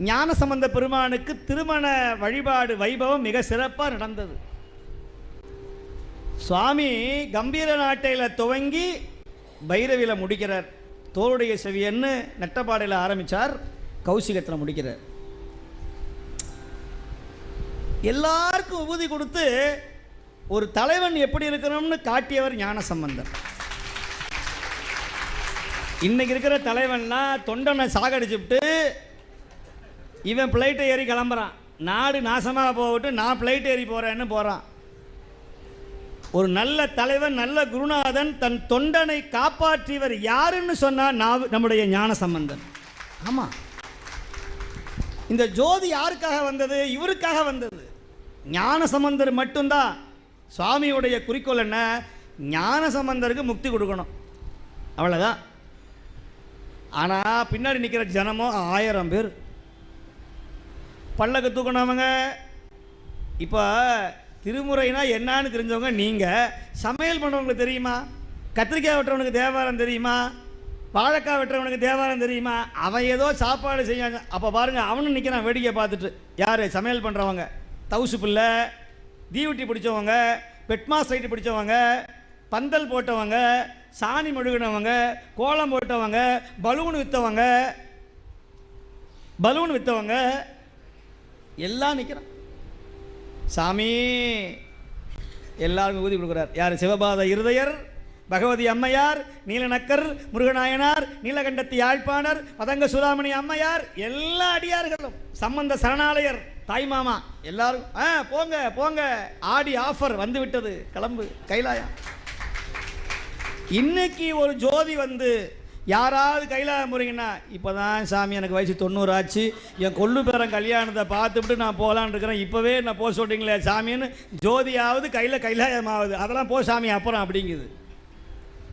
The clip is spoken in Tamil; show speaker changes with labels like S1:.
S1: ஞானசம்பந்த பெருமானுக்கு திருமண வழிபாடு வைபவம் மிக சிறப்பாக நடந்தது. சுவாமி கம்பீர நாட்டையில் துவங்கி பைரவியில் முடிக்கிறார். தோளுடைய செவியன்னு நெட்டப்பாடையில் ஆரம்பித்தார், கௌசிகத்தில் முடிக்கிறார். எல்லாருக்கும் உபதி கொடுத்து ஒரு தலைவன் எப்படி இருக்கணும்னு காட்டியவர் ஞானசம்பந்தர். இன்னைக்கு இருக்கிற தலைவன்லாம் தொண்டனை சாகடிச்சுட்டு இவன் பிளைட்டை ஏறி கிளம்புறான், நாடு நாசமாக போகட்டு நான் பிளைட் ஏறி போகிறேன்னு போகிறான். ஒரு நல்ல தலைவன், நல்ல குருநாதன் தன் தொண்டனை காப்பாற்றியவர் யாருன்னு சொன்னால் நம்முடைய ஞானசம்பந்தன். ஆமாம், இந்த ஜோதி யாருக்காக வந்தது? இவருக்காக வந்தது. ஞானசம்பந்தர் மட்டும்தான். சுவாமியுடைய குறிக்கோள் என்ன? ஞானசம்பந்தருக்கு முக்தி கொடுக்கணும், அவ்வளோதான். ஆனால் பின்னாடி நிற்கிற ஜனமோ 1000 பேர். பல்லக்கு தூக்கினவங்க. இப்போ திருமுறைனா என்னான்னு தெரிஞ்சவங்க நீங்கள். சமையல் பண்ணுறவங்களுக்கு தெரியுமா? கத்திரிக்காய் வெட்டுறவனுக்கு தேவாரம் தெரியுமா? வாழைக்காய் வெட்டுறவனுக்கு தேவாரம் தெரியுமா? அவன் ஏதோ சாப்பாடு செய்யாங்க. அப்போ பாருங்கள், அவனும் நிற்கிறான் வேடிக்கை பார்த்துட்டு. யார்? சமையல் பண்ணுறவங்க, தவுசு பிள்ளை, தீவட்டி பிடிச்சவங்க, பெட்மாஸ்டைட்டு பிடிச்சவங்க, பந்தல் போட்டவங்க, சாணி மெழுகினவங்க, கோலம் போட்டவங்க, பலூன் விற்றவங்க எல்லாம் நிற்கிறான். சாமி எல்லாருக்கும் ஊதி கொடுக்குறார். யார்? சிவபாத இருதயர், பகவதி அம்மையார், நீலநக்கர், முருகநாயனார், நீலகண்டத்தி யாழ்ப்பாணர், பதங்க சுதாமணி அம்மையார், எல்லா அடியார்களும், சம்பந்த சரணாலயர், தாய்மாமா எல்லாரும் போங்க போங்க, ஆடி ஆஃபர் வந்து விட்டது, கிளம்பு கைலாயம். இன்னைக்கு ஒரு ஜோதி வந்து யாராவது கைலாயம் போகிறீங்கன்னா, இப்போ தான் சாமி எனக்கு வயசு 90 ஆச்சு, என் கொள்ளு பேரன் கல்யாணத்தை பார்த்துவிட்டு நான் போகலான்னு இருக்கிறேன், இப்போவே நான் போக சொல்கிறீங்களே சாமின்னு ஜோதியாவது கையில் கைலாயம் ஆகுது, அதெல்லாம் போ சாமி அப்புறம் அப்படிங்குது.